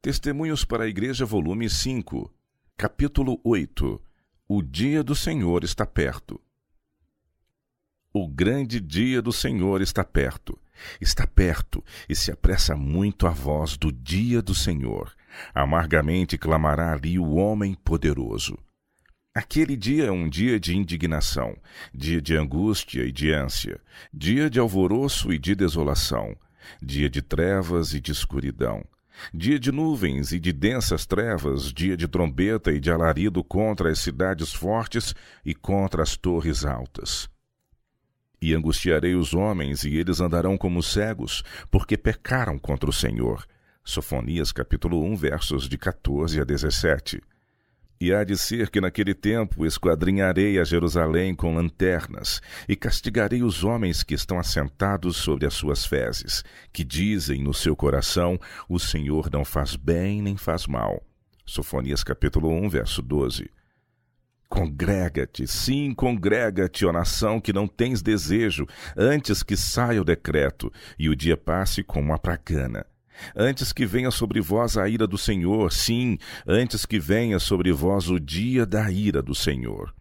Testemunhos para a Igreja, volume 5, capítulo 8. O dia do Senhor está perto. O grande dia do Senhor está perto e se apressa muito a voz do dia do Senhor. Amargamente clamará ali o homem poderoso. Aquele dia é um dia de indignação, dia de angústia e de ânsia, dia de alvoroço e de desolação, dia de trevas e de escuridão, dia de nuvens e de densas trevas, dia de trombeta e de alarido contra as cidades fortes e contra as torres altas. E angustiarei os homens, e eles andarão como cegos, porque pecaram contra o Senhor. Sofonias capítulo 1, versos de 14 a 17. E há de ser que naquele tempo esquadrinharei a Jerusalém com lanternas, e castigarei os homens que estão assentados sobre as suas fezes, que dizem no seu coração, o Senhor não faz bem nem faz mal. Sofonias capítulo 1, verso 12. Congrega-te, sim, congrega-te, ó nação que não tens desejo, antes que saia o decreto, e o dia passe como uma pragana. Antes que venha sobre vós a ira do Senhor, sim, antes que venha sobre vós o dia da ira do Senhor.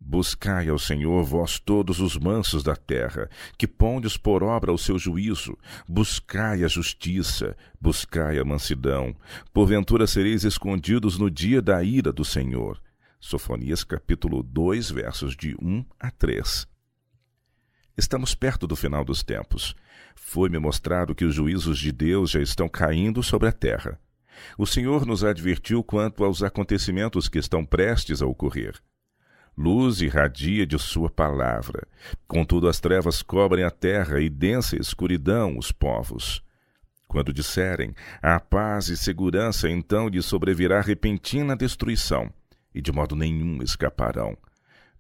Buscai ao Senhor, vós todos os mansos da terra, que pondes por obra o seu juízo. Buscai a justiça, buscai a mansidão. Porventura sereis escondidos no dia da ira do Senhor. Sofonias capítulo 2, versos de 1 a 3. Estamos perto do final dos tempos. Foi-me mostrado que os juízos de Deus já estão caindo sobre a terra. O Senhor nos advertiu quanto aos acontecimentos que estão prestes a ocorrer. Luz irradia de sua palavra. Contudo, as trevas cobrem a terra e densa escuridão os povos. Quando disserem, há paz e segurança, então lhes sobrevirá repentina destruição, e de modo nenhum escaparão.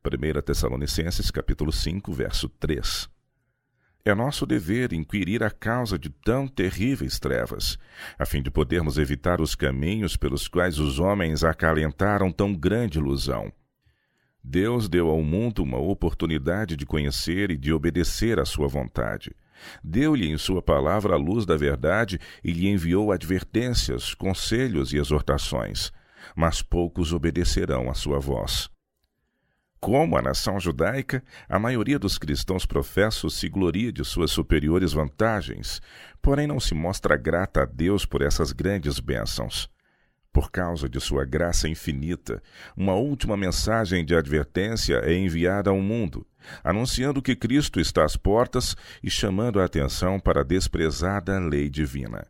1 Tessalonicenses capítulo 5, verso 3. É nosso dever inquirir a causa de tão terríveis trevas, a fim de podermos evitar os caminhos pelos quais os homens acalentaram tão grande ilusão. Deus deu ao mundo uma oportunidade de conhecer e de obedecer à sua vontade. Deu-lhe em sua palavra a luz da verdade e lhe enviou advertências, conselhos e exortações, mas poucos obedecerão à sua voz. Como a nação judaica, a maioria dos cristãos professos se gloria de suas superiores vantagens, porém não se mostra grata a Deus por essas grandes bênçãos. Por causa de sua graça infinita, uma última mensagem de advertência é enviada ao mundo, anunciando que Cristo está às portas e chamando a atenção para a desprezada lei divina.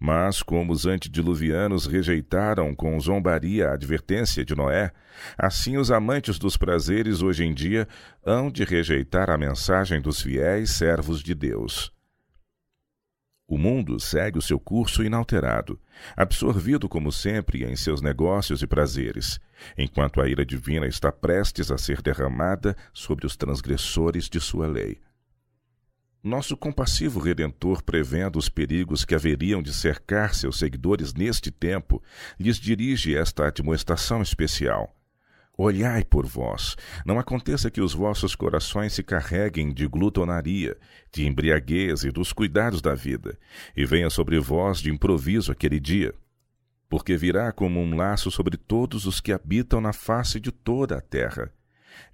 Mas, como os antediluvianos rejeitaram com zombaria a advertência de Noé, assim os amantes dos prazeres hoje em dia hão de rejeitar a mensagem dos fiéis servos de Deus. O mundo segue o seu curso inalterado, absorvido como sempre em seus negócios e prazeres, enquanto a ira divina está prestes a ser derramada sobre os transgressores de sua lei. Nosso compassivo Redentor, prevendo os perigos que haveriam de cercar seus seguidores neste tempo, lhes dirige esta admoestação especial. Olhai por vós, não aconteça que os vossos corações se carreguem de glutonaria, de embriaguez e dos cuidados da vida, e venha sobre vós de improviso aquele dia. Porque virá como um laço sobre todos os que habitam na face de toda a terra.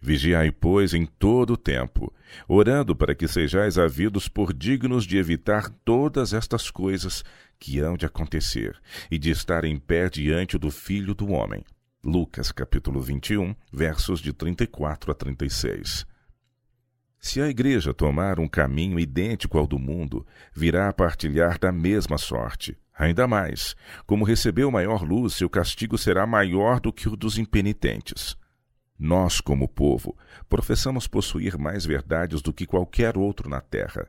Vigiai, pois, em todo o tempo, orando para que sejais havidos por dignos de evitar todas estas coisas que hão de acontecer e de estar em pé diante do Filho do Homem. Lucas, capítulo 21, versos de 34 a 36. Se a Igreja tomar um caminho idêntico ao do mundo, virá a partilhar da mesma sorte. Ainda mais, como recebeu maior luz, seu castigo será maior do que o dos impenitentes. Nós, como povo, professamos possuir mais verdades do que qualquer outro na terra.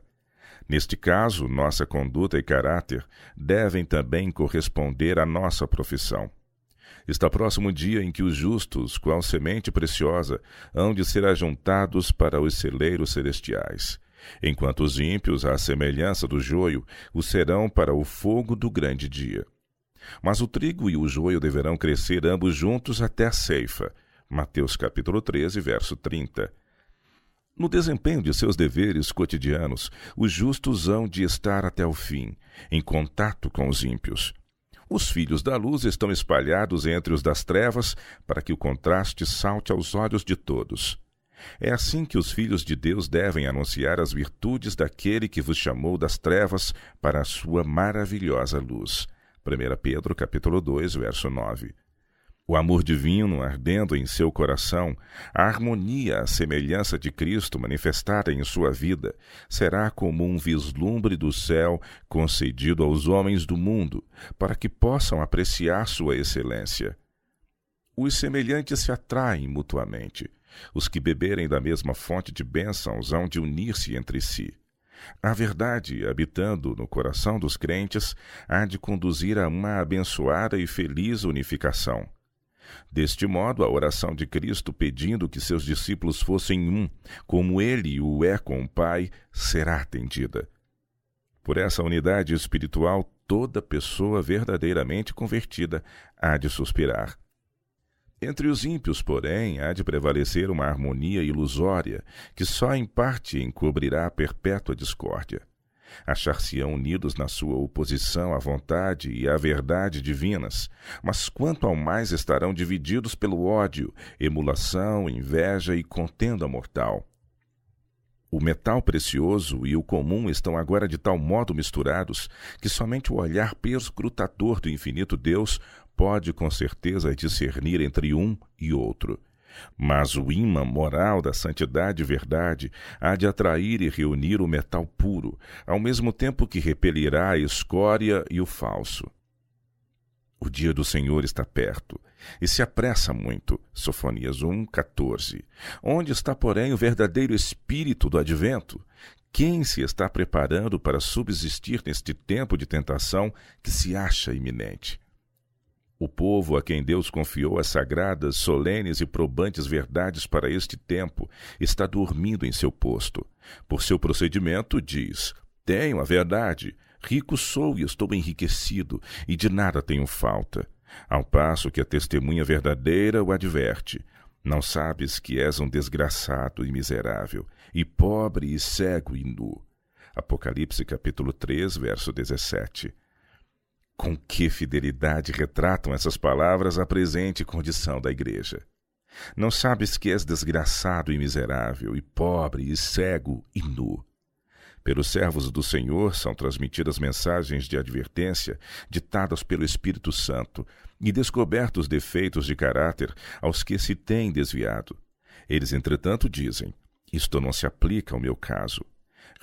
Neste caso, nossa conduta e caráter devem também corresponder à nossa profissão. Está próximo o dia em que os justos, qual semente preciosa, hão de ser ajuntados para os celeiros celestiais, enquanto os ímpios, à semelhança do joio, o serão para o fogo do grande dia. Mas o trigo e o joio deverão crescer ambos juntos até a ceifa. Mateus capítulo 13, verso 30. No desempenho de seus deveres cotidianos, os justos hão de estar até o fim, em contato com os ímpios. Os filhos da luz estão espalhados entre os das trevas, para que o contraste salte aos olhos de todos. É assim que os filhos de Deus devem anunciar as virtudes daquele que vos chamou das trevas para a sua maravilhosa luz. 1 Pedro, capítulo 2, verso 9. O amor divino ardendo em seu coração, a harmonia à semelhança de Cristo manifestada em sua vida, será como um vislumbre do céu concedido aos homens do mundo, para que possam apreciar sua excelência. Os semelhantes se atraem mutuamente. Os que beberem da mesma fonte de bênçãos hão de unir-se entre si. A verdade, habitando no coração dos crentes, há de conduzir a uma abençoada e feliz unificação. Deste modo, a oração de Cristo pedindo que seus discípulos fossem um, como ele o é com o Pai, será atendida. Por essa unidade espiritual, toda pessoa verdadeiramente convertida há de suspirar. Entre os ímpios, porém, há de prevalecer uma harmonia ilusória, que só em parte encobrirá a perpétua discórdia. Achar-se-ão unidos na sua oposição à vontade e à verdade divinas, mas quanto ao mais estarão divididos pelo ódio, emulação, inveja e contenda mortal. O metal precioso e o comum estão agora de tal modo misturados que somente o olhar perscrutador do infinito Deus pode com certeza discernir entre um e outro. Mas o ímã moral da santidade e verdade há de atrair e reunir o metal puro, ao mesmo tempo que repelirá a escória e o falso. O dia do Senhor está perto, e se apressa muito. Sofonias 1:14. Onde está, porém, o verdadeiro espírito do advento? Quem se está preparando para subsistir neste tempo de tentação que se acha iminente? O povo a quem Deus confiou as sagradas, solenes e probantes verdades para este tempo está dormindo em seu posto. Por seu procedimento, diz: tenho a verdade, rico sou e estou enriquecido, e de nada tenho falta. Ao passo que a testemunha verdadeira o adverte: não sabes que és um desgraçado e miserável, e pobre e cego e nu. Apocalipse capítulo 3, verso 17. Com que fidelidade retratam essas palavras a presente condição da igreja. Não sabes que és desgraçado e miserável, e pobre e cego e nu. Pelos servos do Senhor são transmitidas mensagens de advertência ditadas pelo Espírito Santo e descobertos defeitos de caráter aos que se têm desviado. Eles, entretanto, dizem: isto não se aplica ao meu caso.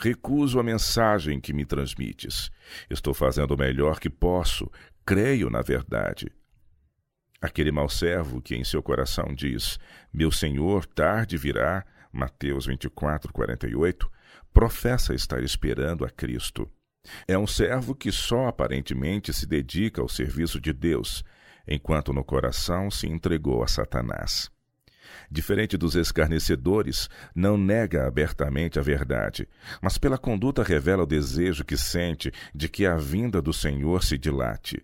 Recuso a mensagem que me transmites. Estou fazendo o melhor que posso. Creio na verdade. Aquele mau servo que em seu coração diz: meu Senhor tarde virá, Mateus 24:48, professa estar esperando a Cristo. É um servo que só aparentemente se dedica ao serviço de Deus, enquanto no coração se entregou a Satanás. Diferente dos escarnecedores, não nega abertamente a verdade, mas pela conduta revela o desejo que sente de que a vinda do Senhor se dilate.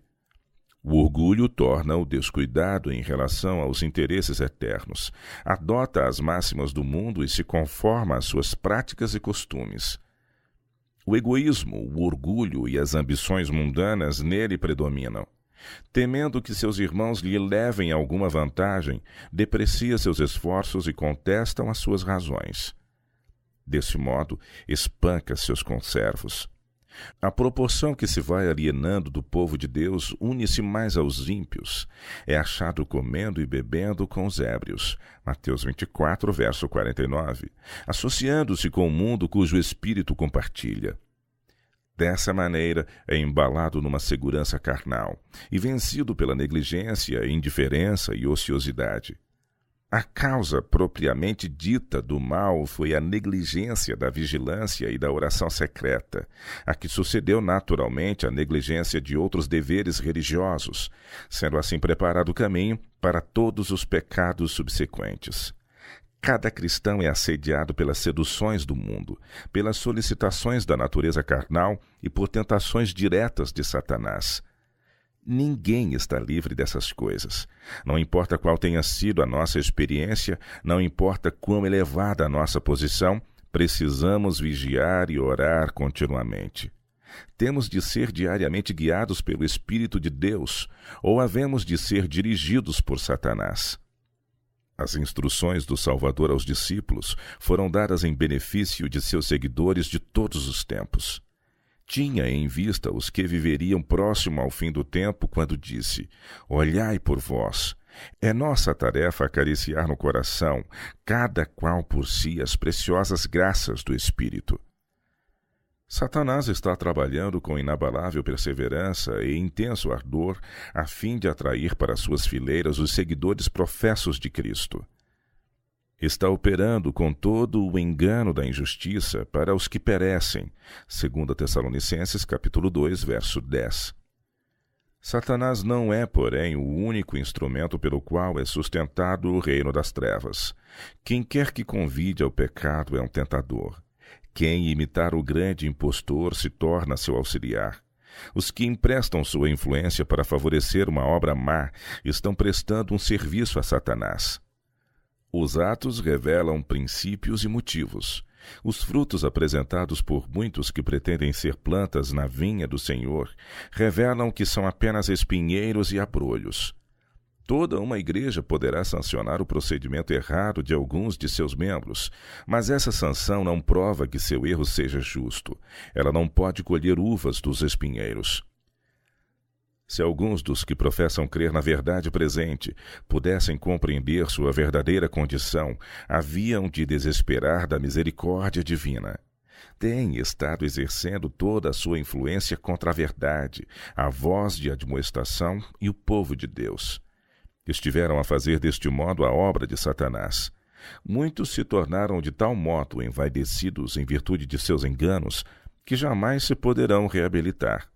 O orgulho torna-o descuidado em relação aos interesses eternos, adota as máximas do mundo e se conforma às suas práticas e costumes. O egoísmo, o orgulho e as ambições mundanas nele predominam. Temendo que seus irmãos lhe levem alguma vantagem, deprecia seus esforços e contestam as suas razões. Desse modo, espanca seus conservos. A proporção que se vai alienando do povo de Deus une-se mais aos ímpios. É achado comendo e bebendo com os ébrios. Mateus 24, verso 49. Associando-se com o mundo cujo espírito compartilha. Dessa maneira, é embalado numa segurança carnal e vencido pela negligência, indiferença e ociosidade. A causa propriamente dita do mal foi a negligência da vigilância e da oração secreta, a que sucedeu naturalmente a negligência de outros deveres religiosos, sendo assim preparado o caminho para todos os pecados subsequentes. Cada cristão é assediado pelas seduções do mundo, pelas solicitações da natureza carnal e por tentações diretas de Satanás. Ninguém está livre dessas coisas. Não importa qual tenha sido a nossa experiência, não importa quão elevada a nossa posição, precisamos vigiar e orar continuamente. Temos de ser diariamente guiados pelo Espírito de Deus, ou havemos de ser dirigidos por Satanás. As instruções do Salvador aos discípulos foram dadas em benefício de seus seguidores de todos os tempos. Tinha em vista os que viveriam próximo ao fim do tempo quando disse: olhai por vós. É nossa tarefa acariciar no coração, cada qual por si, as preciosas graças do Espírito. Satanás está trabalhando com inabalável perseverança e intenso ardor a fim de atrair para suas fileiras os seguidores professos de Cristo. Está operando com todo o engano da injustiça para os que perecem, 2 Tessalonicenses capítulo 2, verso 10. Satanás não é, porém, o único instrumento pelo qual é sustentado o reino das trevas. Quem quer que convide ao pecado é um tentador. Quem imitar o grande impostor se torna seu auxiliar. Os que emprestam sua influência para favorecer uma obra má estão prestando um serviço a Satanás. Os atos revelam princípios e motivos. Os frutos apresentados por muitos que pretendem ser plantas na vinha do Senhor revelam que são apenas espinheiros e abrolhos. Toda uma igreja poderá sancionar o procedimento errado de alguns de seus membros, mas essa sanção não prova que seu erro seja justo. Ela não pode colher uvas dos espinheiros. Se alguns dos que professam crer na verdade presente pudessem compreender sua verdadeira condição, haviam de desesperar da misericórdia divina. Têm estado exercendo toda a sua influência contra a verdade, a voz de admoestação e o povo de Deus. Estiveram a fazer deste modo a obra de Satanás. Muitos se tornaram de tal modo envaidecidos em virtude de seus enganos que jamais se poderão reabilitar.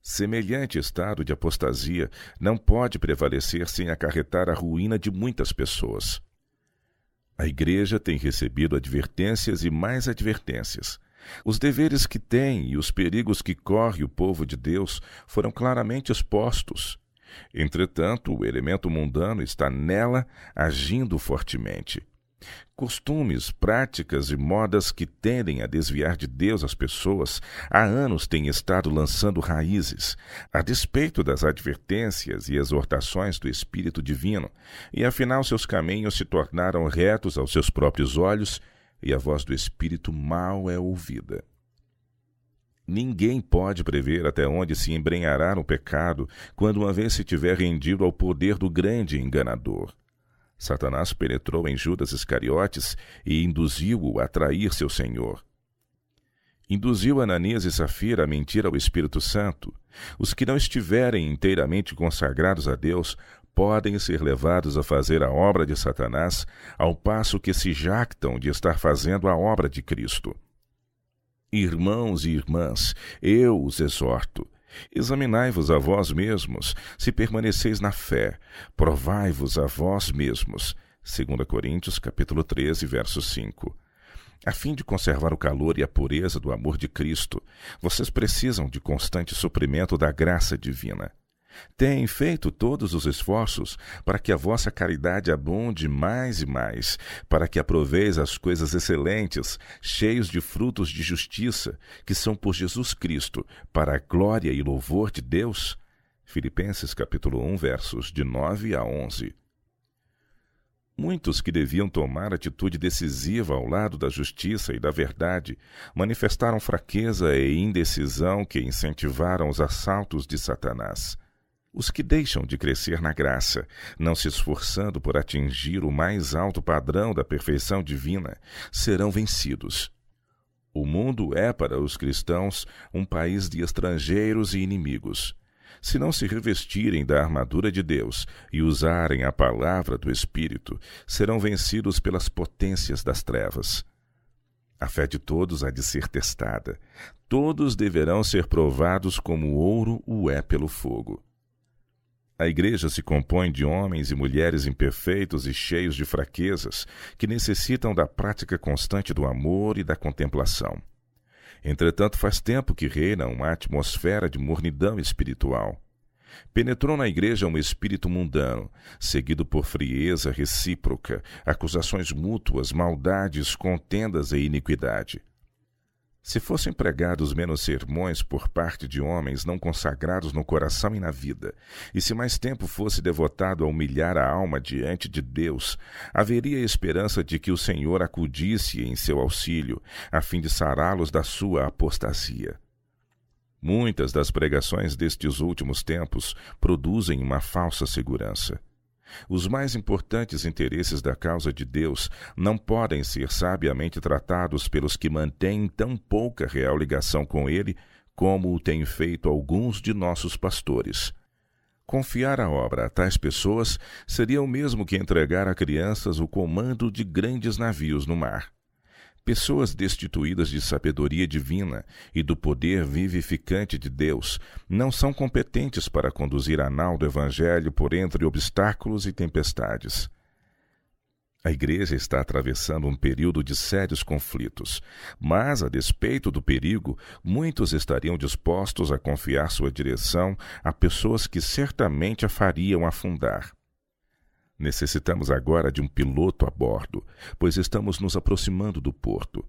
Semelhante estado de apostasia não pode prevalecer sem acarretar a ruína de muitas pessoas. A Igreja tem recebido advertências e mais advertências. Os deveres que tem e os perigos que corre o povo de Deus foram claramente expostos. Entretanto, o elemento mundano está nela agindo fortemente. Costumes, práticas e modas que tendem a desviar de Deus as pessoas há anos têm estado lançando raízes, a despeito das advertências e exortações do Espírito Divino, e afinal seus caminhos se tornaram retos aos seus próprios olhos, e a voz do Espírito mal é ouvida. Ninguém pode prever até onde se embrenhará no pecado quando uma vez se tiver rendido ao poder do grande enganador. Satanás penetrou em Judas Iscariotes e induziu-o a trair seu Senhor. Induziu Ananias e Safira a mentir ao Espírito Santo. Os que não estiverem inteiramente consagrados a Deus podem ser levados a fazer a obra de Satanás, ao passo que se jactam de estar fazendo a obra de Cristo. Irmãos e irmãs, eu os exorto. Examinai-vos a vós mesmos, se permaneceis na fé. Provai-vos a vós mesmos. 2 Coríntios, capítulo 13, verso 5. A fim de conservar o calor e a pureza do amor de Cristo, vocês precisam de constante suprimento da graça divina. Têm feito todos os esforços para que a vossa caridade abunde mais e mais, para que aproveis as coisas excelentes, cheios de frutos de justiça, que são por Jesus Cristo, para a glória e louvor de Deus. Filipenses capítulo 1, versos de 9 a 11. Muitos que deviam tomar atitude decisiva ao lado da justiça e da verdade manifestaram fraqueza e indecisão que incentivaram os assaltos de Satanás. Os que deixam de crescer na graça, não se esforçando por atingir o mais alto padrão da perfeição divina, serão vencidos. O mundo é para os cristãos um país de estrangeiros e inimigos. Se não se revestirem da armadura de Deus e usarem a palavra do Espírito, serão vencidos pelas potências das trevas. A fé de todos há de ser testada. Todos deverão ser provados como o ouro o é pelo fogo. A Igreja se compõe de homens e mulheres imperfeitos e cheios de fraquezas, que necessitam da prática constante do amor e da contemplação. Entretanto, faz tempo que reina uma atmosfera de mornidão espiritual. Penetrou na igreja um espírito mundano, seguido por frieza recíproca, acusações mútuas, maldades, contendas e iniquidade. Se fossem pregados menos sermões por parte de homens não consagrados no coração e na vida, e se mais tempo fosse devotado a humilhar a alma diante de Deus, haveria esperança de que o Senhor acudisse em seu auxílio, a fim de sará-los da sua apostasia. Muitas das pregações destes últimos tempos produzem uma falsa segurança. Os mais importantes interesses da causa de Deus não podem ser sabiamente tratados pelos que mantêm tão pouca real ligação com Ele, como o têm feito alguns de nossos pastores. Confiar a obra a tais pessoas seria o mesmo que entregar a crianças o comando de grandes navios no mar. Pessoas destituídas de sabedoria divina e do poder vivificante de Deus não são competentes para conduzir a nau do Evangelho por entre obstáculos e tempestades. A Igreja está atravessando um período de sérios conflitos, mas, a despeito do perigo, muitos estariam dispostos a confiar sua direção a pessoas que certamente a fariam afundar. Necessitamos agora de um piloto a bordo, pois estamos nos aproximando do porto.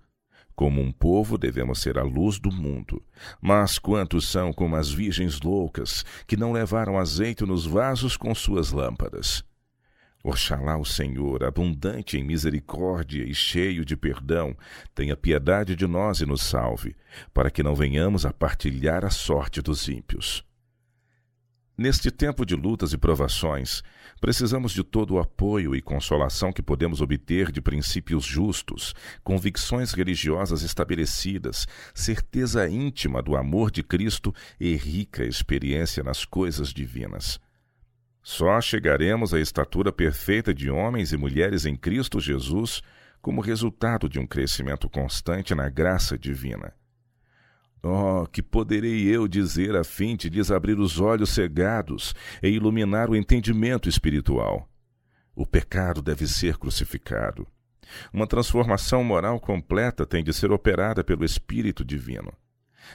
Como um povo, devemos ser a luz do mundo. Mas quantos são como as virgens loucas, que não levaram azeite nos vasos com suas lâmpadas? Oxalá o Senhor, abundante em misericórdia e cheio de perdão, tenha piedade de nós e nos salve, para que não venhamos a partilhar a sorte dos ímpios. Neste tempo de lutas e provações, precisamos de todo o apoio e consolação que podemos obter de princípios justos, convicções religiosas estabelecidas, certeza íntima do amor de Cristo e rica experiência nas coisas divinas. Só chegaremos à estatura perfeita de homens e mulheres em Cristo Jesus como resultado de um crescimento constante na graça divina. Oh, que poderei eu dizer a fim de lhes abrir os olhos cegados e iluminar o entendimento espiritual? O pecado deve ser crucificado. Uma transformação moral completa tem de ser operada pelo Espírito Divino.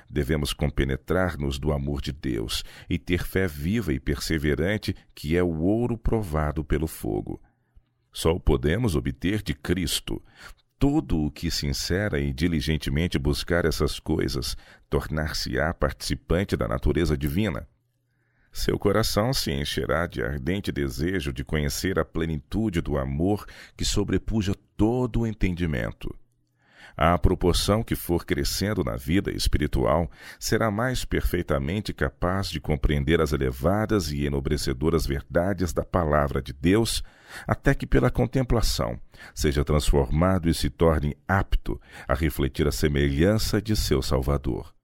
Devemos compenetrar-nos do amor de Deus e ter fé viva e perseverante, que é o ouro provado pelo fogo. Só o podemos obter de Cristo. Todo o que sincera e diligentemente buscar essas coisas tornar-se-á participante da natureza divina. Seu coração se encherá de ardente desejo de conhecer a plenitude do amor que sobrepuja todo o entendimento. À proporção que for crescendo na vida espiritual, será mais perfeitamente capaz de compreender as elevadas e enobrecedoras verdades da Palavra de Deus, até que pela contemplação seja transformado e se torne apto a refletir a semelhança de seu Salvador.